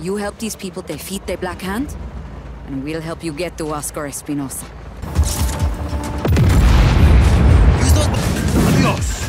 You help these people defeat the Black Hand, and we'll help you get to Oscar Espinosa. Adiós.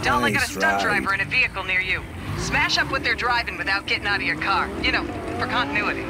Don't look at a stunt driver in a vehicle near you. Smash up what they're driving without getting out of your car. You know, for continuity.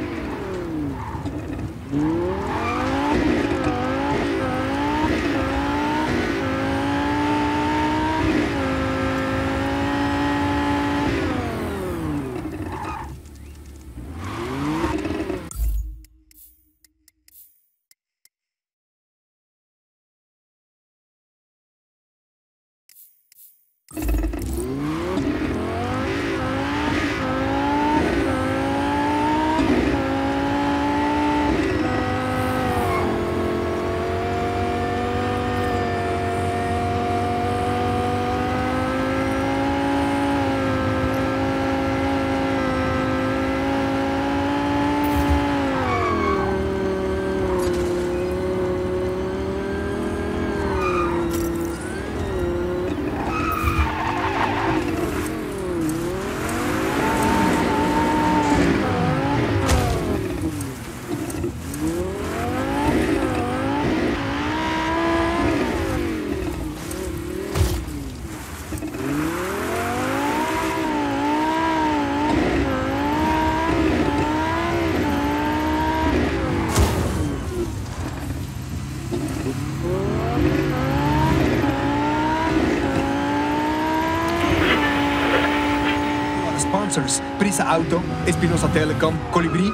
Sponsors, Prisa Auto, Espinosa Telecom, Colibri.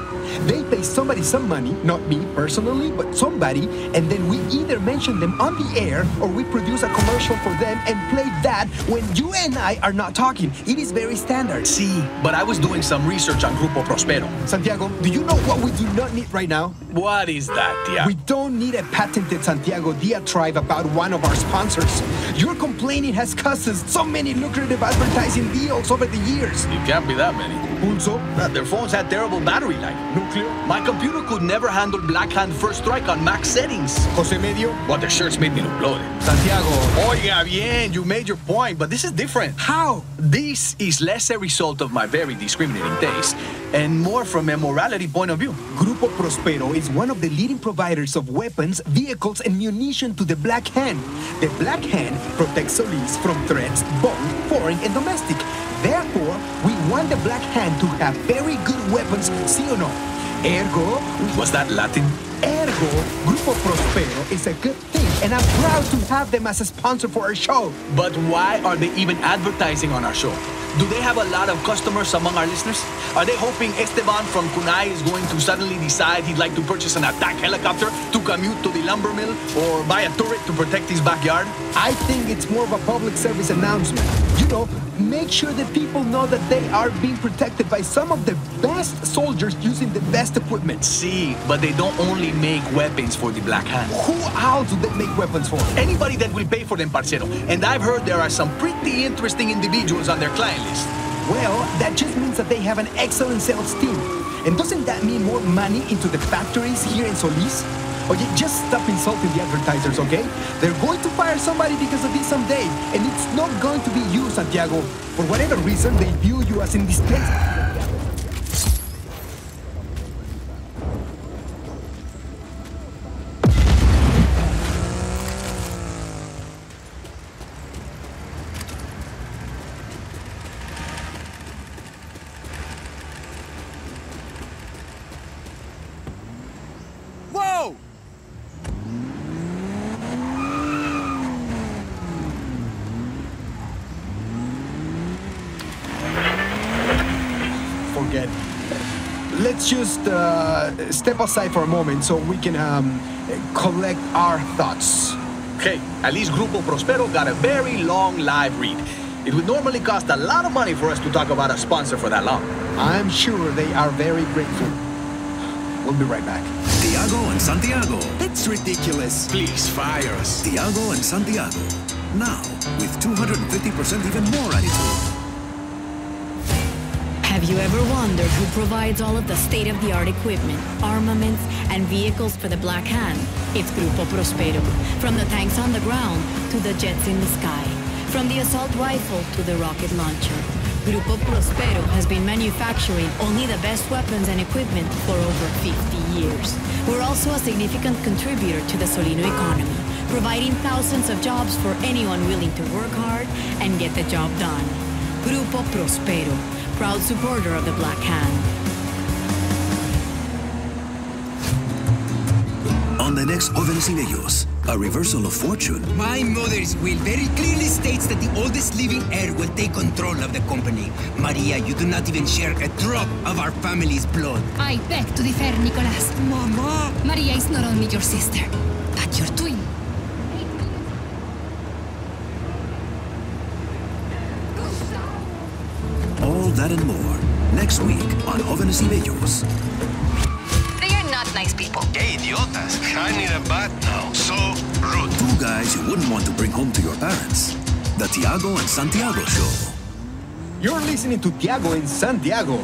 They pay somebody some money, not me personally, but somebody, and then we either mention them on the air or we produce a commercial for them and play that when you and I are not talking. It is very standard. See, but I was doing some research on Grupo Prospero. Santiago, do you know what we do not need right now? What is that, Tia? We don't need a patented Santiago diatribe about one of our sponsors. Your complaining has cost us so many lucrative advertising deals over the years. It can't be that many. Pulso? Their phones had terrible battery life. Nuclear? My computer could never handle Black Hand First Strike on max settings. Jose Medio? But the shirts made me look bloated. Santiago. Oiga, bien, you made your point, but this is different. How? This is less a result of my very discriminating taste and more from a morality point of view. Grupo Prospero is one of the leading providers of weapons, vehicles, and munition to the Black Hand. The Black Hand protects Solís from threats, both foreign and domestic. Therefore, we want the Black Hand to have very good weapons, sí or no? Ergo... Was that Latin? Ergo, Grupo Prospero is a good thing, and I'm proud to have them as a sponsor for our show. But why are they even advertising on our show? Do they have a lot of customers among our listeners? Are they hoping Esteban from Kunai is going to suddenly decide he'd like to purchase an attack helicopter to commute to the lumber mill or buy a turret to protect his backyard? I think it's more of a public service announcement. You know, make sure that people know that they are being protected by some of the best soldiers using the best equipment. See, but they don't only make weapons for the Black Hand. Who else do they make weapons for? Anybody that will pay for them, parcero. And I've heard there are some pretty interesting individuals on their client list. Well, that just means that they have an excellent sales team. And doesn't that mean more money into the factories here in Solís? Oh, just stop insulting the advertisers, okay? They're going to fire somebody because of this someday, and it's not going to be you, Santiago. For whatever reason, they view you as indispensable. Whoa! Forget. Let's just step aside for a moment so we can collect our thoughts. Okay, at least Grupo Prospero got a very long live read. It would normally cost a lot of money for us to talk about a sponsor for that long. I'm sure they are very grateful. We'll be right back. Tiago and Santiago. It's ridiculous. Please fire us. Tiago and Santiago. Now, with 250% even more attitude. Have you ever wondered who provides all of the state-of-the-art equipment, armaments, and vehicles for the Black Hand? It's Grupo Prospero. From the tanks on the ground to the jets in the sky. From the assault rifle to the rocket launcher. Grupo Prospero has been manufacturing only the best weapons and equipment for over 50 years. We're also a significant contributor to the Solino economy, providing thousands of jobs for anyone willing to work hard and get the job done. Grupo Prospero, proud supporter of the Black Hand. On the next Jóvenes y Bellos, a reversal of fortune. My mother's will very clearly states that the oldest living heir will take control of the company. Maria, you do not even share a drop of our family's blood. I beg to differ, Nicolas. Mama! Maria is not only your sister, but your twin. All that and more, next week on Jóvenes y Bellos. They are not nice people. Hey, idiotas. I need a bath now. So rude. Two guys you wouldn't want to bring home to your parents. The Tiago and Santiago Show. You're listening to Tiago and Santiago.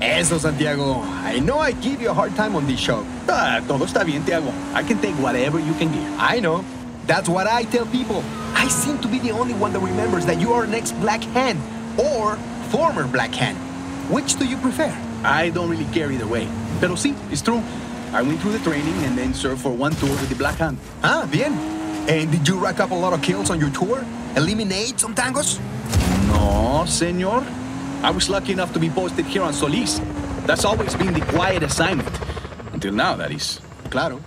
Eso, Santiago. I know I give you a hard time on this show. Todo está bien, Tiago. I can take whatever you can give. I know. That's what I tell people. I seem to be the only one that remembers that you are an ex-Black Hand or former Black Hand. Which do you prefer? I don't really care either way. Pero sí, it's true. I went through the training and then served for one tour with the Black Hand. Ah, bien. And did you rack up a lot of kills on your tour? Eliminate some tangos? No, senor. I was lucky enough to be posted here on Solís. That's always been the quiet assignment. Until now, that is. Claro.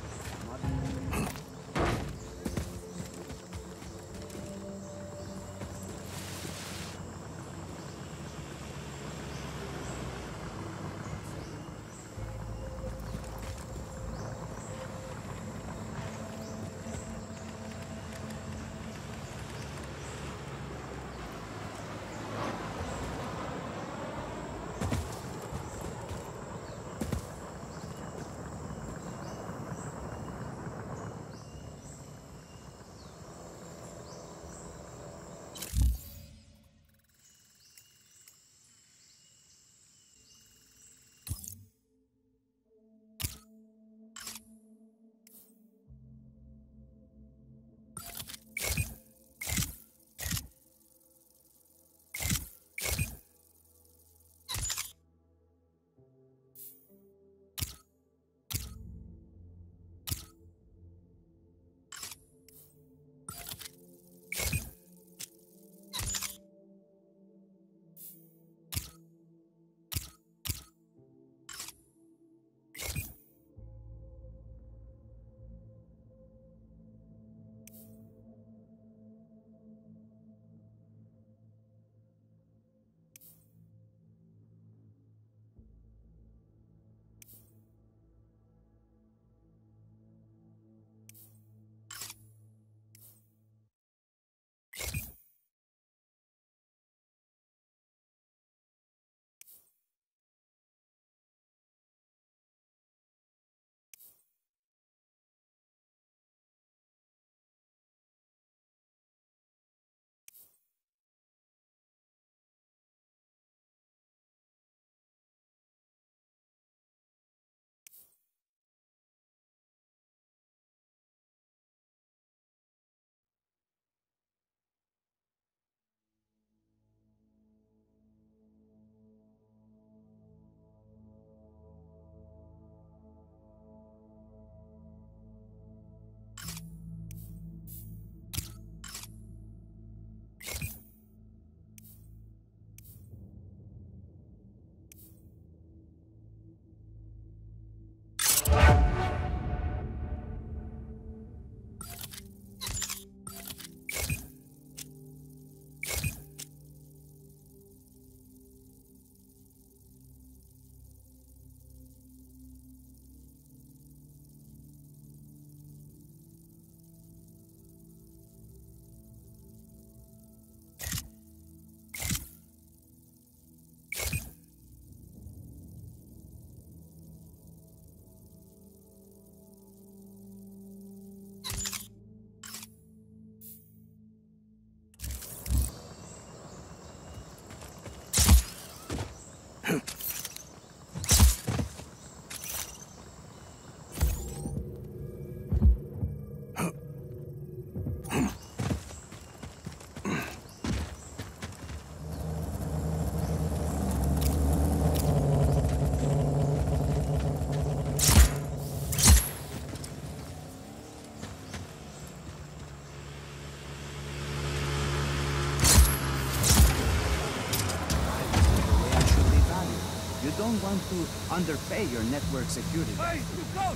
don't want to underpay your network security. Hey, you go!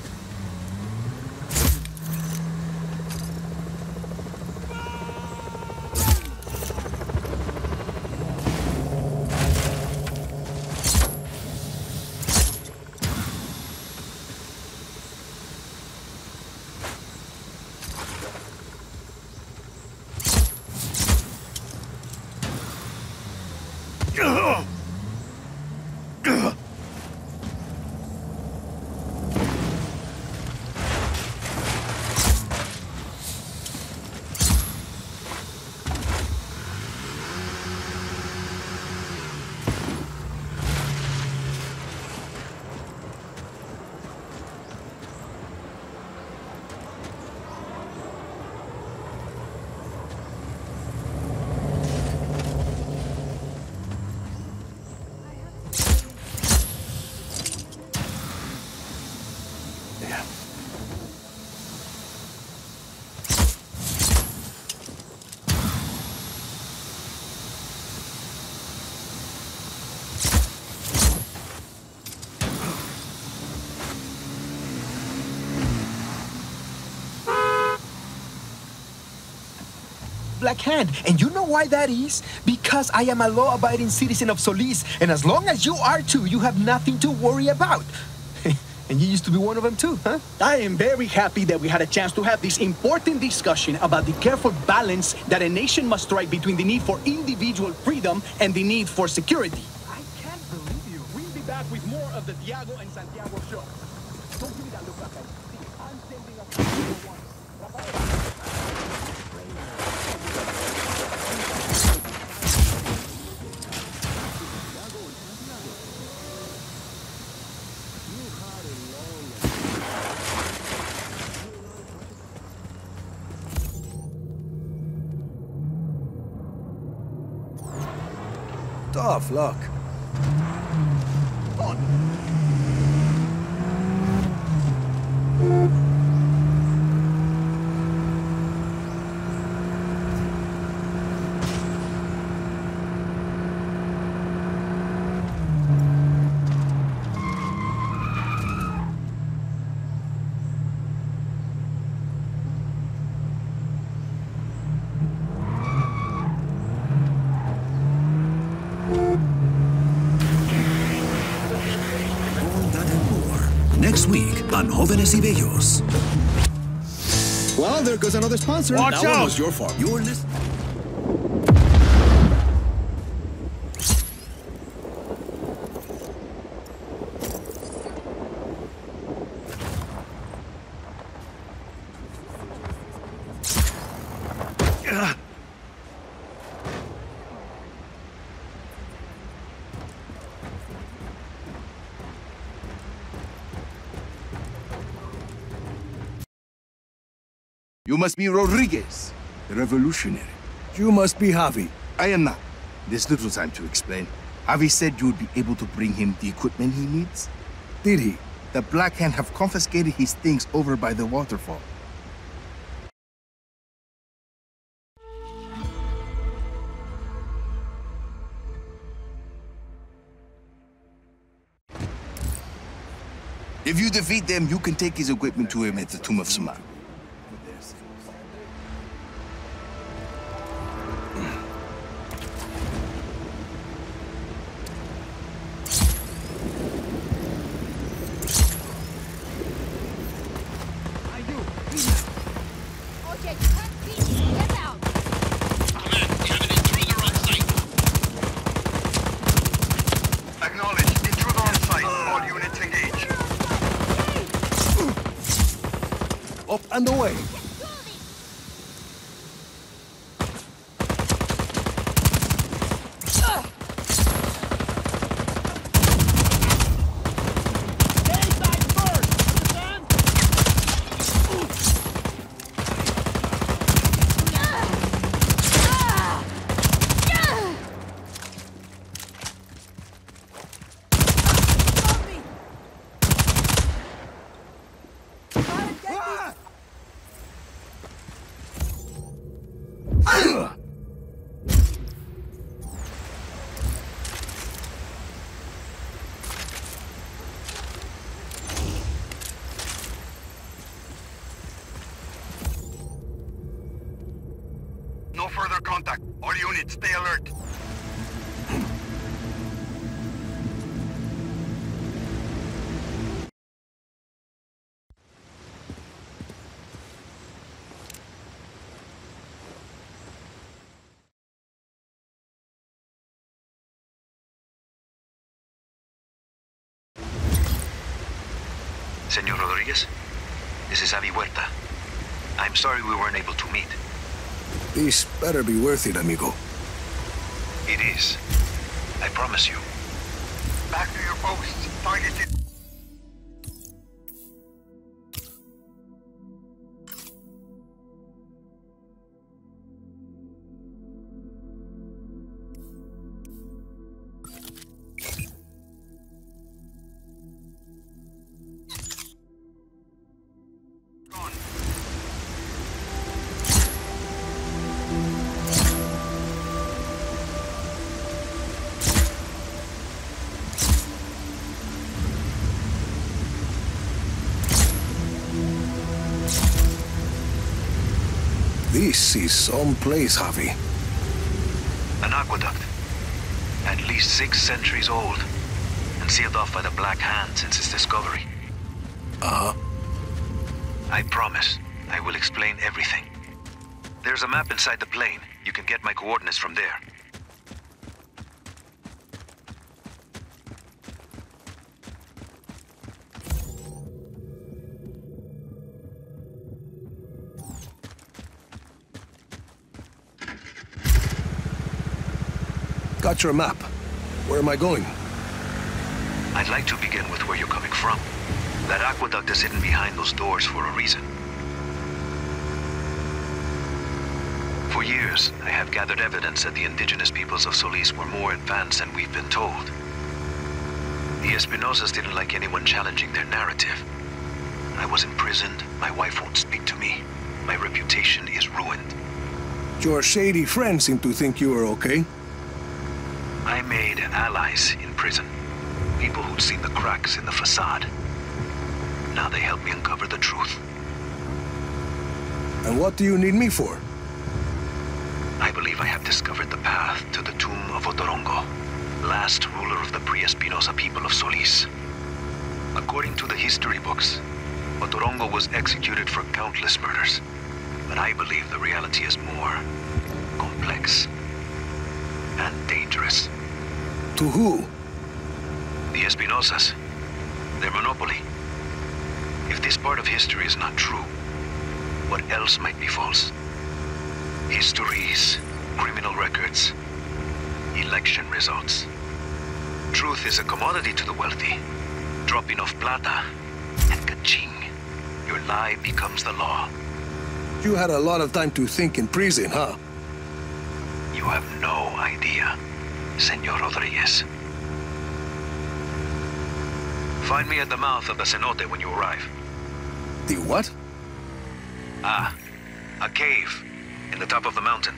Black Hand, and you know why that is? Because I am a law-abiding citizen of Solís, and as long as you are too, you have nothing to worry about. And you used to be one of them too, huh? I am very happy that we had a chance to have this important discussion about the careful balance that a nation must strike between the need for individual freedom and the need for security. I can't believe you. We'll be back with more of the Diego and Santiago show. Don't give me that look, Rafael. I'm sending us number one. Tough luck. Next week on Jóvenes y Bellos. Well, there goes another sponsor. Watch that out! one was your fault. You're listening. You must be Rodriguez, the revolutionary. You must be Javi. I am not. There's little time to explain. Javi said you would be able to bring him the equipment he needs. Did he? The Black Hand have confiscated his things over by the waterfall. If you defeat them, you can take his equipment to him at the Tomb of Saman. Up and away. under contact. All units, stay alert. Senor Rodriguez, this is Avi Huerta. I'm sorry we weren't able to meet. This better be worth it, amigo. It is. I promise you. Back to your posts. Targeted. This is some place, Javi. An aqueduct. At least 6 centuries old. And sealed off by the Black Hand since its discovery. Uh-huh. I promise. I will explain everything. There's a map inside the plane. You can get my coordinates from there. Got your map. Where am I going? I'd like to begin with where you're coming from. That aqueduct is hidden behind those doors for a reason. For years, I have gathered evidence that the indigenous peoples of Solís were more advanced than we've been told. The Espinosas didn't like anyone challenging their narrative. I was imprisoned, my wife won't speak to me. My reputation is ruined. Your shady friends seem to think you are okay. I made allies in prison. People who'd seen the cracks in the facade. Now they help me uncover the truth. And what do you need me for? I believe I have discovered the path to the tomb of Otorongo, last ruler of the pre-Espinosa people of Solís. According to the history books, Otorongo was executed for countless murders. But I believe the reality is more complex and dangerous. To who? The Espinosas. Their monopoly. If this part of history is not true, what else might be false? Histories, criminal records, election results. Truth is a commodity to the wealthy. Drop enough plata, and ka-ching. Your lie becomes the law. You had a lot of time to think in prison, huh? You have no idea, Senor Rodriguez. Find me at the mouth of the cenote when you arrive. The what? Ah, a cave in the top of the mountain.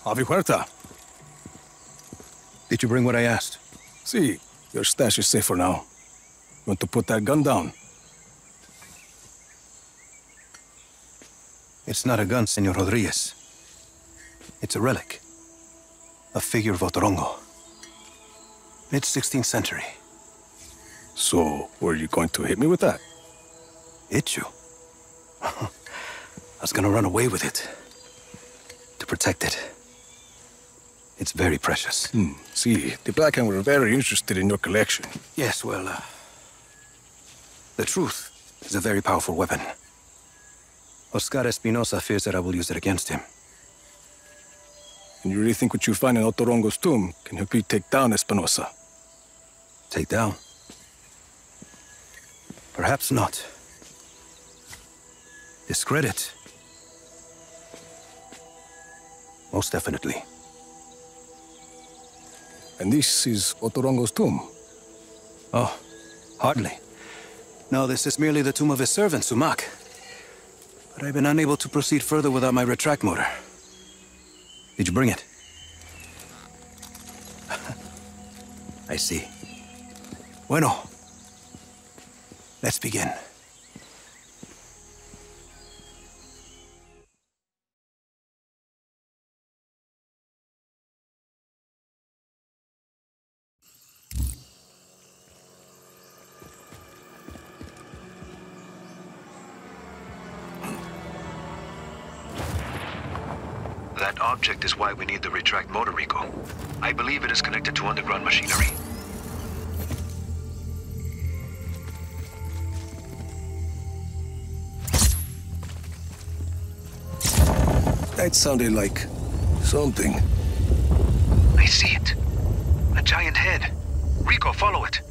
Avi Huerta. Did you bring what I asked? See, your stash is safe for now. You want to put that gun down? It's not a gun, Senor Rodriguez. It's a relic. A figure of Otorongo. Mid-16th century. So, were you going to hit me with that? Hit you? I was gonna run away with it. To protect it. It's very precious. See, the Black Hand were very interested in your collection. Yes, well, the truth is a very powerful weapon. Oscar Espinosa fears that I will use it against him. And you really think what you find in Otorongo's tomb can help you take down Espinosa? Take down? Perhaps not. Discredit? Most definitely. And this is Otorongo's tomb? Oh, hardly. No, this is merely the tomb of his servant, Sumak. But I've been unable to proceed further without my retract motor. Did you bring it? I see. Bueno. Let's begin. That object is why we need the retract motor, Rico. I believe it is connected to underground machinery. That sounded like something. I see it. A giant head. Rico, follow it.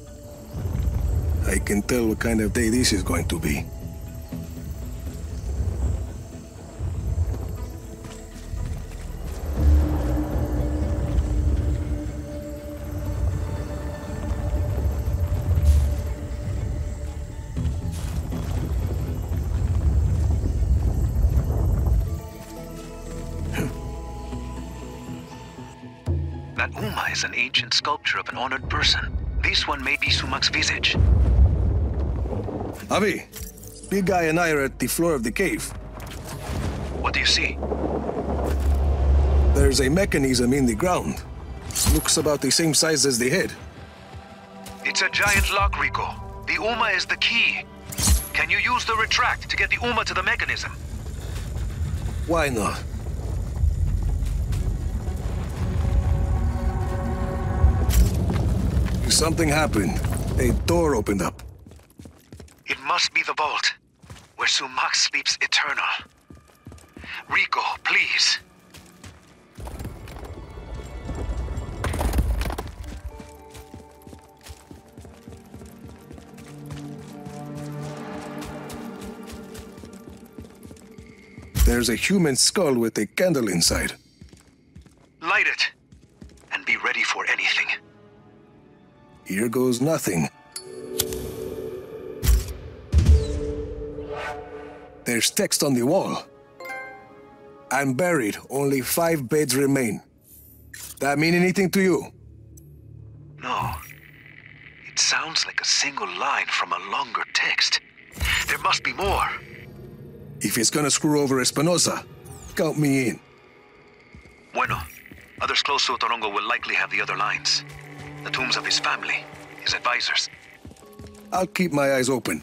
I can tell what kind of day this is going to be. That Uma is an ancient sculpture of an honored person. This one may be Sumak's visage. Avi, big guy and I are at the floor of the cave. What do you see? There's a mechanism in the ground. Looks about the same size as the head. It's a giant lock, Rico. The Uma is the key. Can you use the retract to get the Uma to the mechanism? Why not? Something happened. A door opened up. It must be the vault, where Sumak sleeps eternal. Rico, please. There's a human skull with a candle inside. Light it, and be ready for anything. Here goes nothing. There's text on the wall. I'm buried. Only 5 beds remain. That mean anything to you? No. It sounds like a single line from a longer text. There must be more. If it's gonna screw over Espinosa, count me in. Bueno. Others close to Otorongo will likely have the other lines. The tombs of his family, his advisors. I'll keep my eyes open.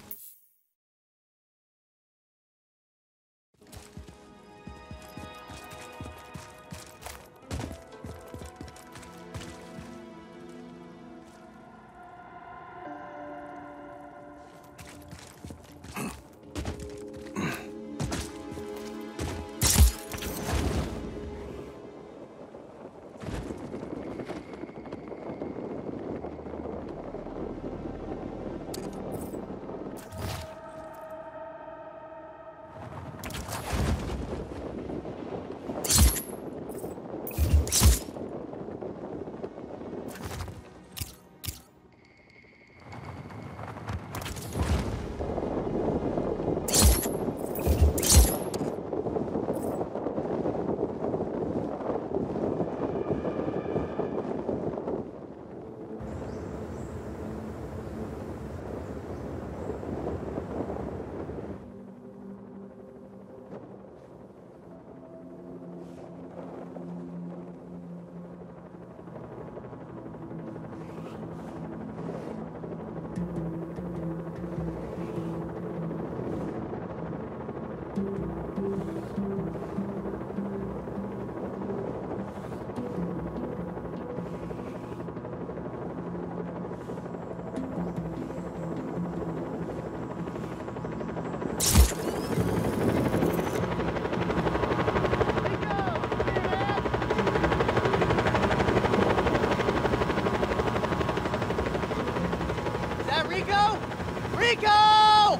Rico!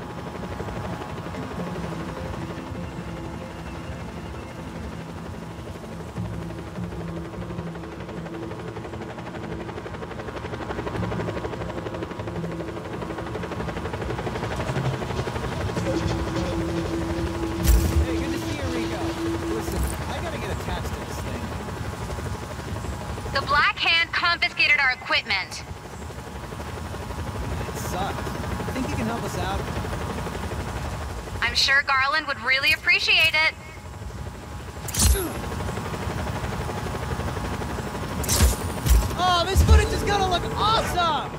The Black Hand confiscated our equipment. It sucks. Think you can help us out? I'm sure Garland would really appreciate it. Oh, this footage is gonna look awesome!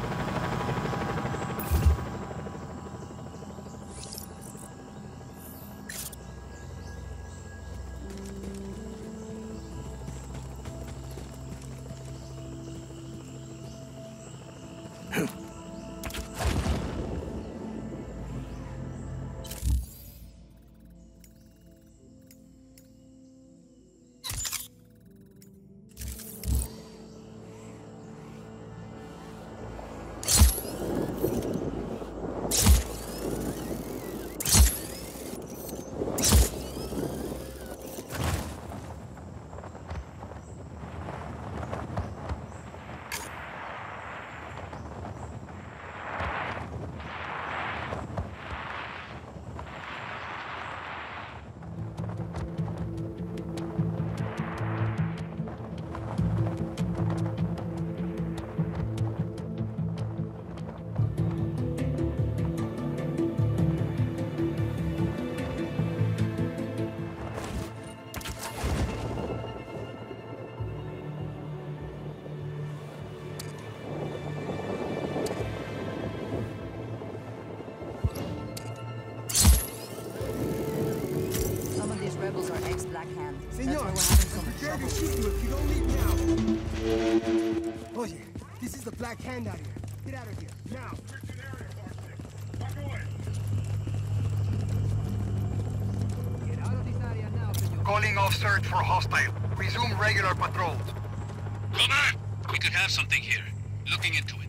Senor, prepare to shoot you if you don't leave now. Oye, this is the Black Hand out here. Get out of here, now. Get out of this area now, senor. Calling off search for hostile. Resume regular patrols. Command! We could have something here. Looking into it.